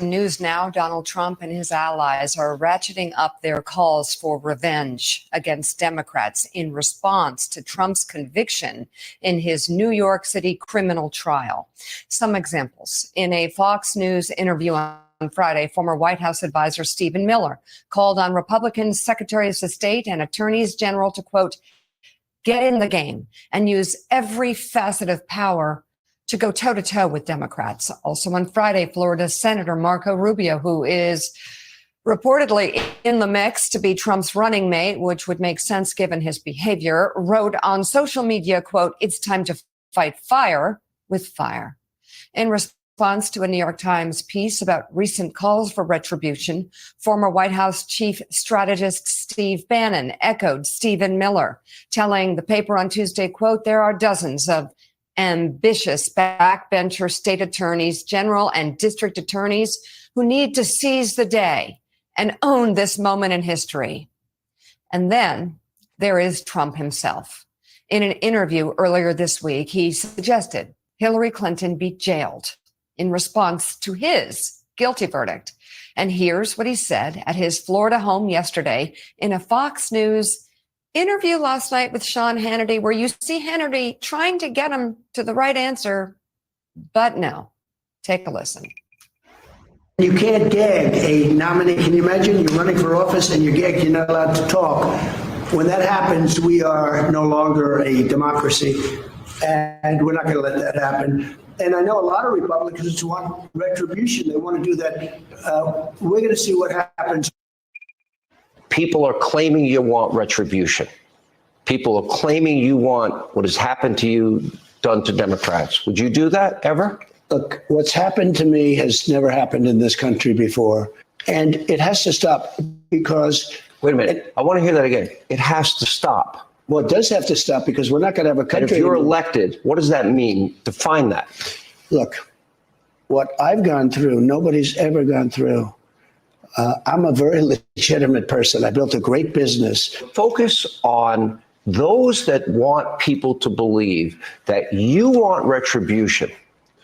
News now, Donald Trump and his allies are ratcheting up their calls for revenge against Democrats in response to Trump's conviction in his New York City criminal trial. Some examples. In a Fox News interview on Friday, former White House advisor Stephen Miller called on Republican secretaries of state and attorneys general to, quote, get in the game and use every facet of power to go toe-to-toe with Democrats. Also on Friday, Florida Senator Marco Rubio, who is reportedly in the mix to be Trump's running mate, which would make sense given his behavior, wrote on social media, quote, it's time to fight fire with fire. In response to a New York Times piece about recent calls for retribution, former White House chief strategist Steve Bannon echoed Stephen Miller, telling the paper on Tuesday, quote, there are dozens of ambitious backbencher state attorneys, general and district attorneys who need to seize the day and own this moment in history. And then there is Trump himself. In an interview earlier this week, he suggested Hillary Clinton be jailed in response to his guilty verdict. And here's what he said at his Florida home yesterday in a Fox News interview last night with Sean Hannity, where you see Hannity trying to get him to the right answer, but no. Take a listen. You can't gag a nominee. Can you imagine you're running for office and you're gagged, you're not allowed to talk? When that happens, we are no longer a democracy, and we're not going to let that happen. And I know a lot of Republicans want retribution. They want to do that. We're going to see what happens. People are claiming you want retribution. People are claiming you want what has happened to you done to Democrats. Would you do that ever? Look, what's happened to me has never happened in this country before. And it has to stop because... Wait a minute. I want to hear that again. It has to stop. Well, it does have to stop because we're not going to have a country... And if you're elected, what does that mean? Define that. Look, what I've gone through, nobody's ever gone through. I'm a very legitimate person. I built a great business. Focus on those that want people to believe that you want retribution,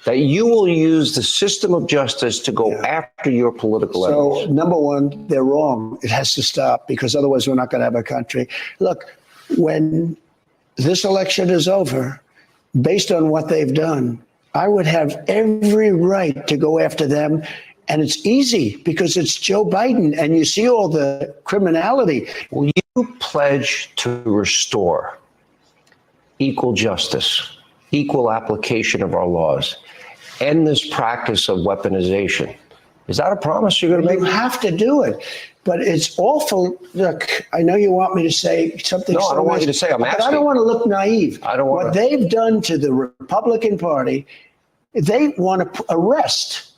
that you will use the system of justice to go after your political enemies. So, number one, they're wrong. It has to stop because otherwise we're not going to have a country. Look, when this election is over, based on what they've done, I would have every right to go after them. And it's easy because it's Joe Biden and you see all the criminality. Will you pledge to restore equal justice, equal application of our laws, end this practice of weaponization? Is that a promise you're going to make? You have to do it. But it's awful. Look, I know you want me to say something. No, I don't want you to say. I'm asking. But I don't want to look naive. I don't want what they've done to the Republican Party, they want to arrest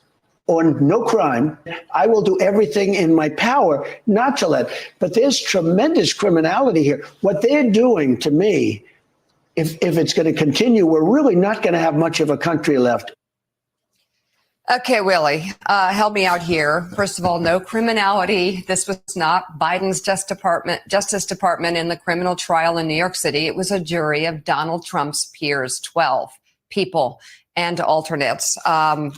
on no crime. I will do everything in my power not to let. But there's tremendous criminality here. What they're doing to me, if it's going to continue, we're really not going to have much of a country left. Okay, Willie, help me out here. First of all, no criminality. This was not Biden's Justice Department in the criminal trial in New York City. It was a jury of Donald Trump's peers, 12 people and alternates,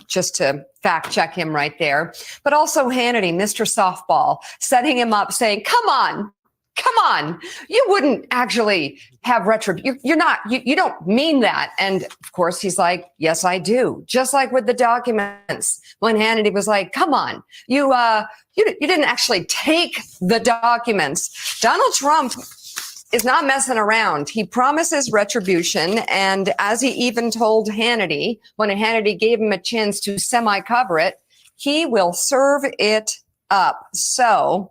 just to fact check him right there. But also Hannity, Mr. Softball, setting him up saying, come on, you wouldn't actually have retribution. You don't mean that. And of course, he's like, yes, I do. Just like with the documents when Hannity was like, come on, you didn't actually take the documents. Donald Trump is not messing around. He promises retribution. And as he even told Hannity, when Hannity gave him a chance to semi-cover it, he will serve it up. So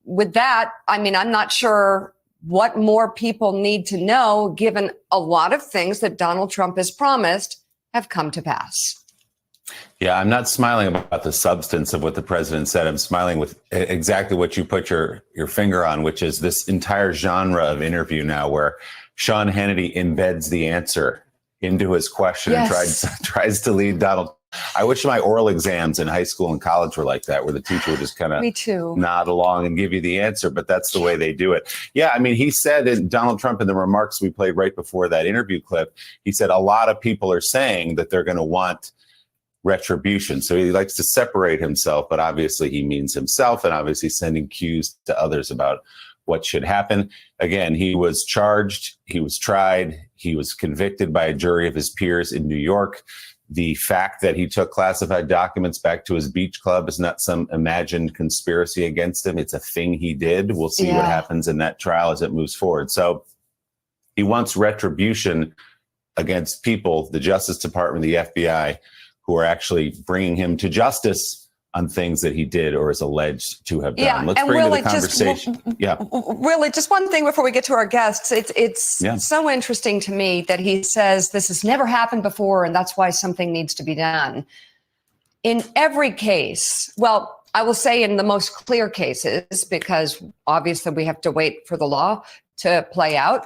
with that, I mean, I'm not sure what more people need to know, given a lot of things that Donald Trump has promised have come to pass. Yeah, I'm not smiling about the substance of what the president said. I'm smiling with exactly what you put your finger on, which is this entire genre of interview now where Sean Hannity embeds the answer into his question and tries to lead Donald. I wish my oral exams in high school and college were like that, where the teacher would just kind of nod along and give you the answer, but that's the way they do it. Yeah, I mean, he said, and Donald Trump in the remarks we played right before that interview clip, he said a lot of people are saying that they're going to want retribution. So he likes to separate himself, but obviously he means himself, and obviously sending cues to others about what should happen. Again, he was charged, he was tried, he was convicted by a jury of his peers in New York. The fact that he took classified documents back to his beach club is not some imagined conspiracy against him. It's a thing he did. We'll see what happens in that trial as it moves forward. So he wants retribution against people, the Justice Department, the FBI, who are actually bringing him to justice on things that he did or is alleged to have done. Let's bring to the conversation. Really, just one thing before we get to our guests. It's so interesting to me that he says this has never happened before, and that's why something needs to be done. In every case, well, I will say in the most clear cases, because obviously we have to wait for the law to play out.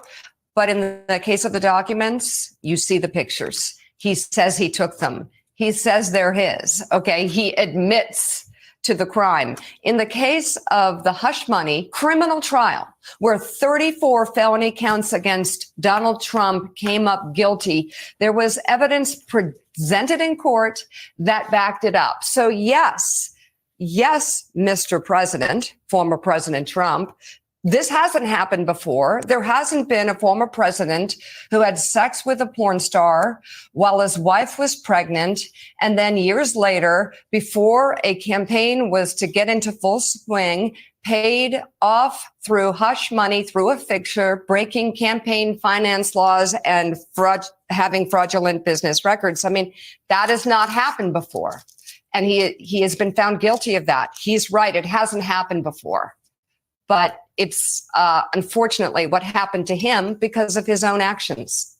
But in the case of the documents, you see the pictures. He says he took them. He says they're his. Okay. He admits to the crime. In the case of the hush money criminal trial, where 34 felony counts against Donald Trump came up guilty, there was evidence presented in court that backed it up. So yes, Mr. President, former President Trump, this hasn't happened before. There hasn't been a former president who had sex with a porn star while his wife was pregnant. And then years later, before a campaign was to get into full swing, paid off through hush money, through a fixture, breaking campaign finance laws and having fraudulent business records. I mean, that has not happened before. And he has been found guilty of that. He's right. It hasn't happened before. But it's unfortunately what happened to him because of his own actions.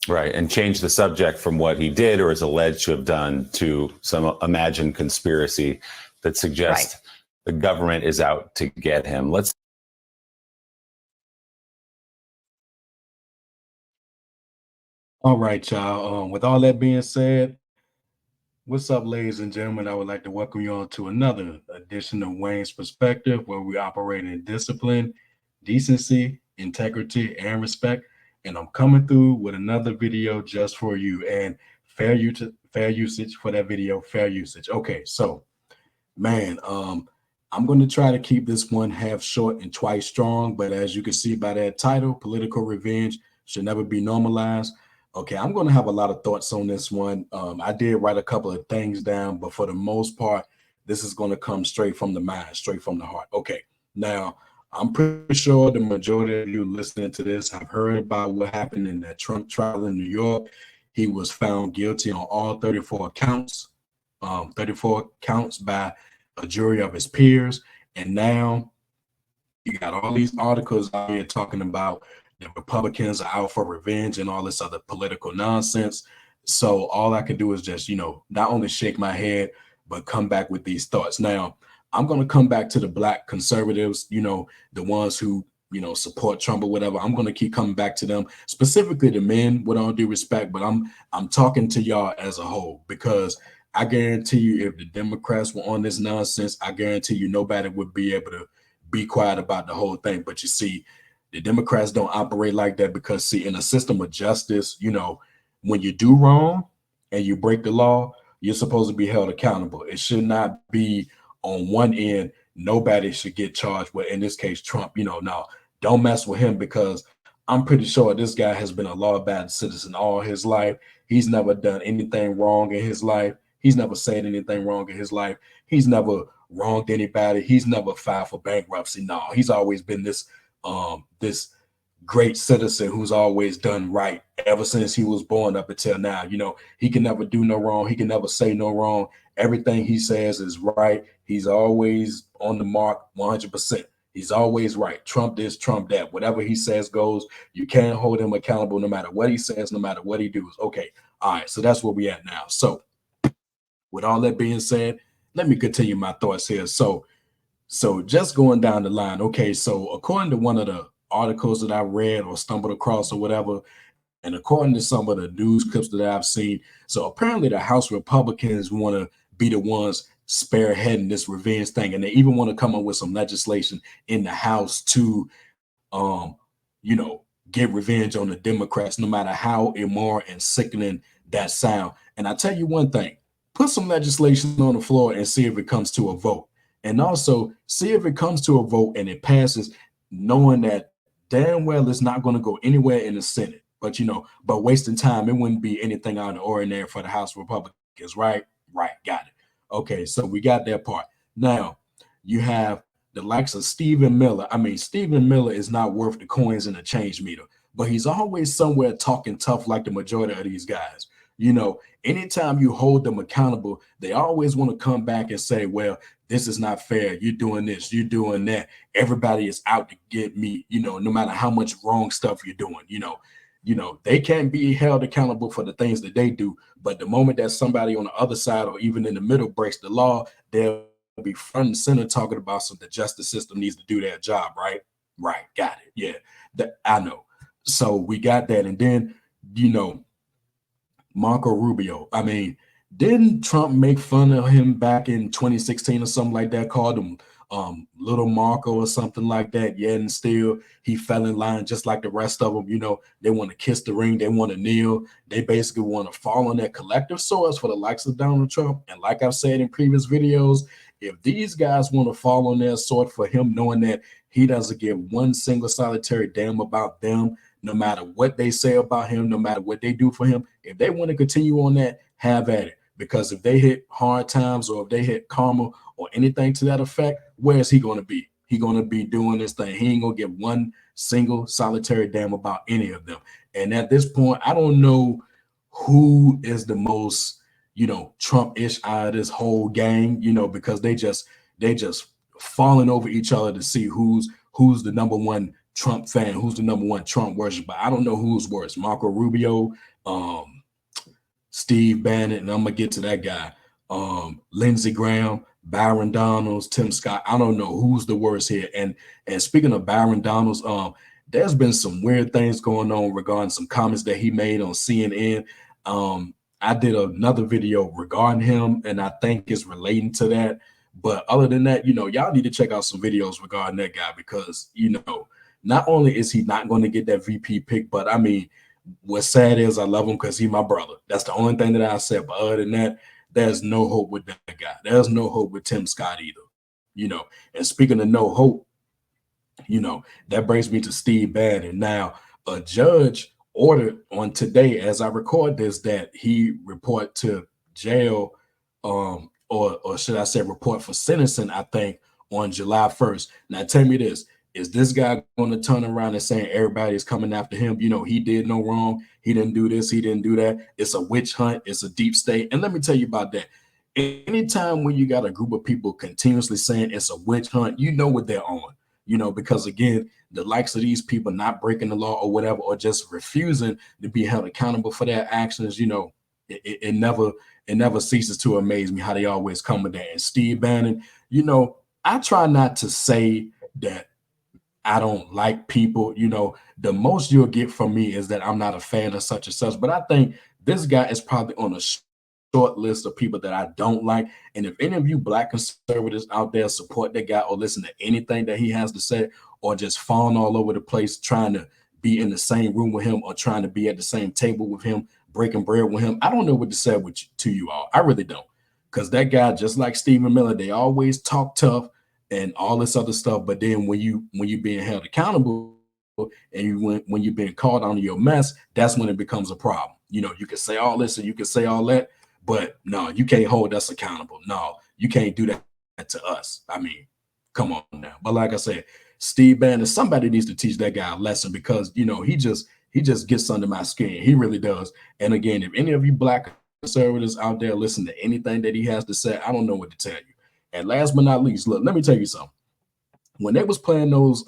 Right. And change the subject from what he did or is alleged to have done to some imagined conspiracy that suggests the government is out to get him. All right, y'all. With all that being said, what's up, ladies and gentlemen? I would like to welcome you on to another edition of Wayne's Perspective, where we operate in discipline, decency, integrity, and respect. And I'm coming through with another video just for you, and fair usage for that video, fair usage. Okay, so man, I'm going to try to keep this one half short and twice strong, but as you can see by that title, political revenge should never be normalized. Okay, I'm going to have a lot of thoughts on this one. I did write a couple of things down, but for the most part, this is going to come straight from the mind, straight from the heart. Okay, now, I'm pretty sure the majority of you listening to this have heard about what happened in that Trump trial in New York. He was found guilty on all 34 counts by a jury of his peers. And now you got all these articles out here talking about the Republicans are out for revenge and all this other political nonsense. So all I can do is just, not only shake my head, but come back with these thoughts. Now, I'm going to come back to the Black conservatives, the ones who, support Trump or whatever. I'm going to keep coming back to them, specifically the men, with all due respect. But I'm talking to y'all as a whole, because I guarantee you, if the Democrats were on this nonsense, I guarantee you nobody would be able to be quiet about the whole thing. But you see, the Democrats don't operate like that, because see, in a system of justice, when you do wrong and you break the law, you're supposed to be held accountable. It should not be on one end. Nobody should get charged with, in this case, Trump. No, don't mess with him, because I'm pretty sure this guy has been a law-abiding citizen all his life. He's never done anything wrong in his life. He's never said anything wrong in his life. He's never wronged anybody. He's never filed for bankruptcy. No, he's always been this great citizen who's always done right ever since he was born up until now. He can never do no wrong. He can never say no wrong. Everything he says is right. He's always on the mark 100%. He's always right. Trump this, Trump that. Whatever he says goes. You can't hold him accountable no matter what he says, no matter what he does. Okay. All right. So that's where we at now. So with all that being said, let me continue my thoughts here. So just going down the line. Okay. So according to one of the articles that I read or stumbled across or whatever, and according to some of the news clips that I've seen, so apparently the House Republicans want to be the ones spearheading this revenge thing, and they even want to come up with some legislation in the House to, get revenge on the Democrats, no matter how immoral and sickening that sound. And I tell you one thing, put some legislation on the floor and see if it comes to a vote. And also see if it comes to a vote and it passes, knowing that damn well it's not going to go anywhere in the Senate. But but wasting time, it wouldn't be anything out of the ordinary for the House Republicans, right? Right, got it. Okay, so we got that part. Now you have the likes of Stephen Miller. I mean, Stephen Miller is not worth the coins in the change meter, but he's always somewhere talking tough like the majority of these guys. Anytime you hold them accountable, they always want to come back and say, well, this is not fair. You're doing this, you're doing that. Everybody is out to get me, no matter how much wrong stuff you're doing, they can't be held accountable for the things that they do. But the moment that somebody on the other side or even in the middle breaks the law, they'll be front and center talking about the justice system needs to do their job, right? Right, got it. Yeah, I know. So we got that. And then, Marco Rubio. I mean, didn't Trump make fun of him back in 2016 or something like that? Called him little Marco or something like that. Yeah, and still he fell in line just like the rest of them. They want to kiss the ring, they want to kneel, they basically want to fall on their collective swords for the likes of Donald Trump. And like I've said in previous videos, if these guys want to fall on their sword for him, knowing that he doesn't give one single solitary damn about them, no matter what they say about him, no matter what they do for him, if they want to continue on that, have at it. Because if they hit hard times or if they hit karma or anything to that effect, where is he going to be? He's going to be doing this thing. He ain't going to give one single solitary damn about any of them. And at this point, I don't know who is the most, Trump-ish out of this whole gang, because they just falling over each other to see who's the number one Trump fan, who's the number one Trump worshiper. I don't know who's worse, Marco Rubio, Steve Bannon, and I'm gonna get to that guy, Lindsey Graham, Byron Donalds, Tim Scott. I don't know who's the worst here. And speaking of Byron Donalds, there's been some weird things going on regarding some comments that he made on CNN. I did another video regarding him, and I think it's relating to that. But other than that, y'all need to check out some videos regarding that guy because, not only is he not going to get that VP pick, but I mean, what's sad is I love him because he's my brother. That's the only thing that I said. But other than that, there's no hope with that guy. There's no hope with Tim Scott either. And speaking of no hope, that brings me to Steve Bannon. Now, a judge ordered on today, as I record this, that he report to jail, or should I say report for sentencing, I think, on July 1st. Now, tell me this. Is this guy going to turn around and saying everybody is coming after him? He did no wrong. He didn't do this. He didn't do that. It's a witch hunt. It's a deep state. And let me tell you about that. Anytime when you got a group of people continuously saying it's a witch hunt, you know what they're on, because again, the likes of these people not breaking the law or whatever, or just refusing to be held accountable for their actions, it never ceases to amaze me how they always come with that. And Steve Bannon, I try not to say that I don't like people. The most you'll get from me is that I'm not a fan of such and such. But I think this guy is probably on a short list of people that I don't like. And if any of you Black conservatives out there support that guy or listen to anything that he has to say, or just fawn all over the place trying to be in the same room with him or trying to be at the same table with him, breaking bread with him, I don't know what to say to you all. I really don't. Because that guy, just like Stephen Miller, they always talk tough and all this other stuff. But then when you being held accountable and when you're being called on your mess, that's when it becomes a problem. You can say all this and you can say all that, but no, you can't hold us accountable. No, you can't do that to us. I mean, come on now. But like I said, Steve Bannon, somebody needs to teach that guy a lesson because, he just gets under my skin. He really does. And again, if any of you Black conservatives out there listen to anything that he has to say, I don't know what to tell you. And last but not least, look, let me tell you something. When they was playing those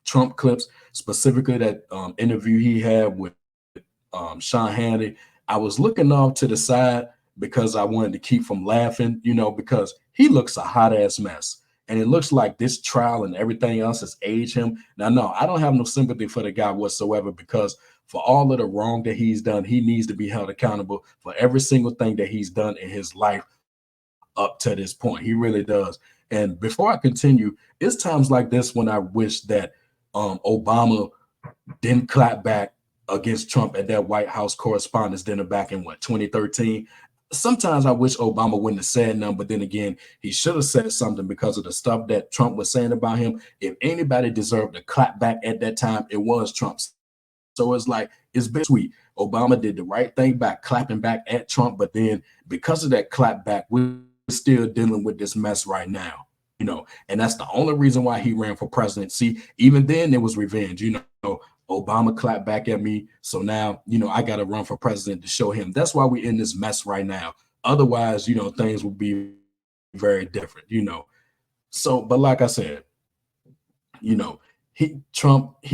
Trump clips, specifically that interview he had with Sean Hannity, I was looking off to the side because I wanted to keep from laughing, because he looks a hot ass mess. And it looks like this trial and everything else has aged him. Now, no, I don't have no sympathy for the guy whatsoever because for all of the wrong that he's done, he needs to be held accountable for every single thing that he's done in his life up to this point. He really does. And before I continue, it's times like this when I wish that Obama didn't clap back against Trump at that White House Correspondents' Dinner back in 2013. sometimes I wish Obama wouldn't have said nothing, but then again, he should have said something because of the stuff that Trump was saying about him. If anybody deserved a clap back at that time, it was Trump. So it's like, it's bittersweet. Obama did the right thing by clapping back at Trump, but then because of that clap back, we're still dealing with this mess right now, and that's the only reason why he ran for president. See, even then there was revenge, Obama clapped back at me. So now, I got to run for president to show him. That's why we're in this mess right now. Otherwise, things would be very different, So, but like I said, he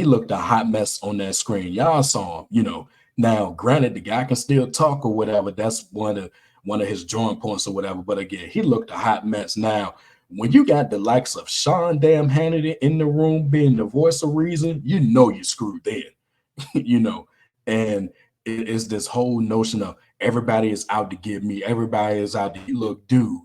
looked a hot mess on that screen. Y'all saw him, Now, granted, the guy can still talk or whatever. That's one of his drawing points or whatever. But again, he looked a hot mess. Now, when you got the likes of Sean damn Hannity in the room being the voice of reason, you're screwed in, And it's this whole notion of everybody is out to get me. Everybody is out to look, dude.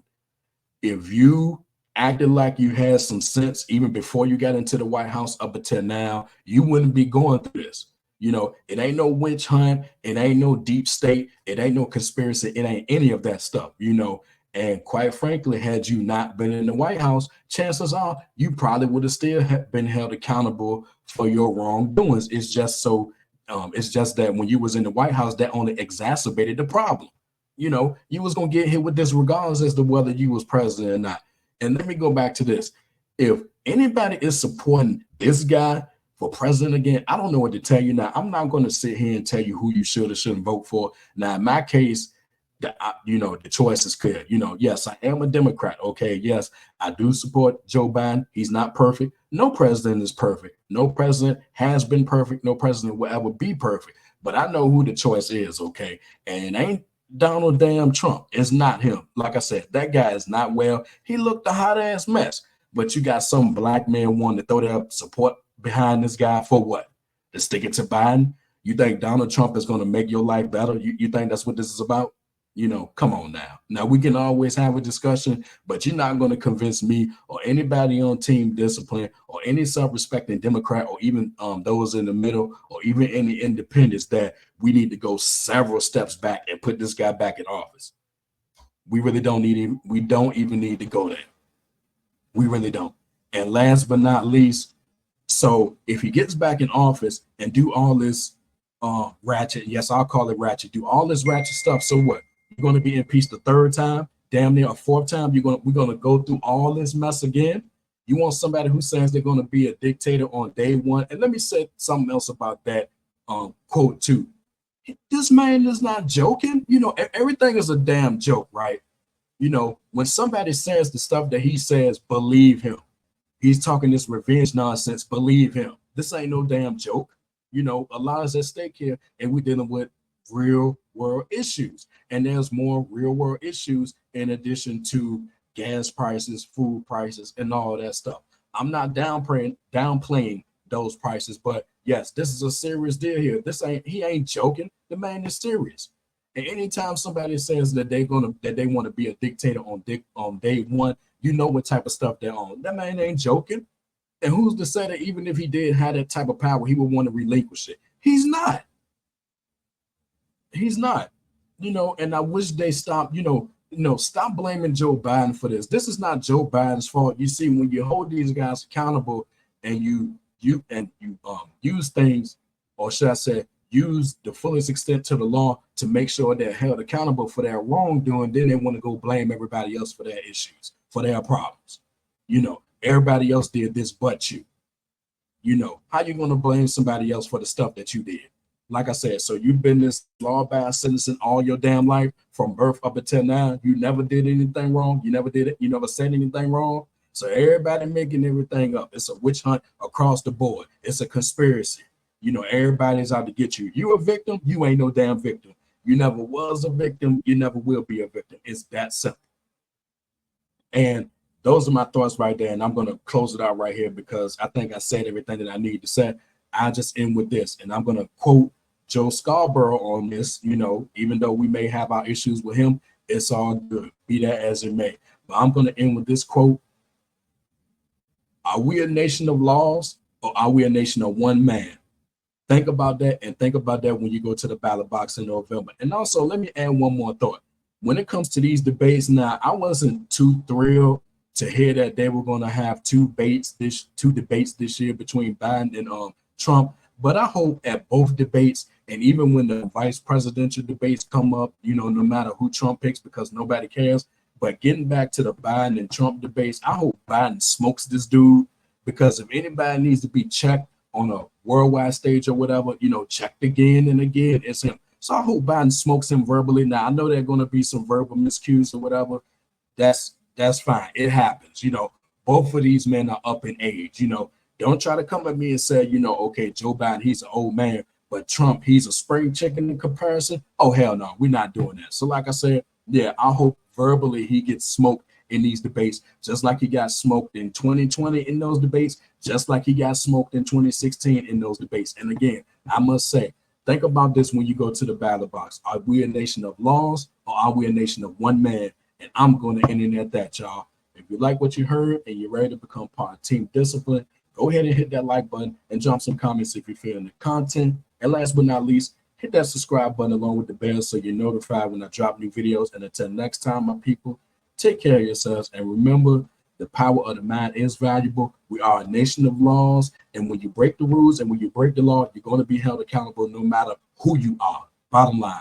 If you acted like you had some sense even before you got into the White House up until now, you wouldn't be going through this. It ain't no witch hunt. It ain't no deep state. It ain't no conspiracy. It ain't any of that stuff, And quite frankly, had you not been in the White House, chances are you probably would have still been held accountable for your wrongdoings. It's just that when you was in the White House, that only exacerbated the problem. You was going to get hit with this regardless as to whether you was president or not. And let me go back to this. If anybody is supporting this guy for president again, I don't know what to tell you now. I'm not going to sit here and tell you who you should or shouldn't vote for. Now, in my case, the choice is clear. Yes, I am a Democrat. Okay, yes, I do support Joe Biden. He's not perfect. No president is perfect. No president has been perfect. No president will ever be perfect. But I know who the choice is, okay? And it ain't Donald damn Trump. It's not him. Like I said, that guy is not well. He looked a hot ass mess. But you got some black man wanting to throw their support behind this guy for what? To stick it to Biden? You think Donald Trump is going to make your life better? You think that's what this is about? Come on now. Now we can always have a discussion, but you're not going to convince me or anybody on Team Discipline or any self-respecting Democrat or even those in the middle or even any independents that we need to go several steps back and put this guy back in office. We really don't need him. We don't even need to go there. We really don't. And last but not least, so if he gets back in office and do all this ratchet, yes, I'll call it ratchet, do all this ratchet stuff, so what? You're going to be impeached the third time, damn near a fourth time. We're going to go through all this mess again. You want somebody who says they're going to be a dictator on day one. And let me say something else about that quote too. This man is not joking. Everything is a damn joke, right? When somebody says the stuff that he says, believe him. He's talking this revenge nonsense, believe him. This ain't no damn joke. A lot is at stake here, and we're dealing with real world issues. And there's more real world issues in addition to gas prices, food prices, and all that stuff. I'm not downplaying those prices, but yes, this is a serious deal here. He ain't joking. The man is serious. And anytime somebody says that they want to be a dictator on day one, you know what type of stuff they're on. That man ain't joking. And who's to say that even if he did have that type of power, he would want to relinquish it? He's not. He's not. And I wish they stop, stop blaming Joe Biden for this. This is not Joe Biden's fault. You see, when you hold these guys accountable and you use things, or should I say, use the fullest extent to the law to make sure they're held accountable for their wrongdoing, then they want to go blame everybody else for their issues, for their problems. Everybody else did this but you. How you going to blame somebody else for the stuff that you did? Like I said, so you've been this law-abiding citizen all your damn life from birth up until now. You never did anything wrong. You never did it. You never said anything wrong. So everybody making everything up. It's a witch hunt across the board. It's a conspiracy. Everybody's out to get you. You a victim. You ain't no damn victim. You never was a victim. You never will be a victim. It's that simple. And those are my thoughts right there. And I'm going to close it out right here because I think I said everything that I need to say. I just end with this, and I'm going to quote Joe Scarborough on this. Even though we may have our issues with him, it's all good, be that as it may. But I'm going to end with this quote. Are we a nation of laws, or are we a nation of one man? Think about that, and think about that when you go to the ballot box in November. And also, let me add one more thought. when it comes to these debates, now I wasn't too thrilled to hear that they were going to have two debates this year between Biden and Trump. But I hope at both debates, and even when the vice presidential debates come up, you know, no matter who Trump picks, because nobody cares. But getting back to the Biden and Trump debates, I hope Biden smokes this dude, because if anybody needs to be checked on a worldwide stage or whatever, you know, checked again and again, it's him. So I hope Biden smokes him verbally. Now I know there are going to be some verbal miscues or whatever. That's fine. It happens. You know, both of these men are up in age. You know, don't try to come at me and say, you know, okay, Joe Biden, he's an old man, but Trump, he's a spring chicken in comparison. Oh, hell no, we're not doing that. So like I said, yeah, I hope verbally he gets smoked in these debates, just like he got smoked in 2020 in those debates, just like he got smoked in 2016 in those debates. And again, I must say, think about this when you go to the ballot box. Are we a nation of laws, or are we a nation of one man? And I'm going to end it at that, y'all. If you like what you heard and you're ready to become part of Team Discipline, go ahead and hit that like button and drop some comments if you're feeling the content. And last but not least, hit that subscribe button along with the bell so you're notified when I drop new videos. And until next time, my people, take care of yourselves. And remember, the power of the mind is valuable. We are a nation of laws. And when you break the rules and when you break the law, you're going to be held accountable no matter who you are. Bottom line.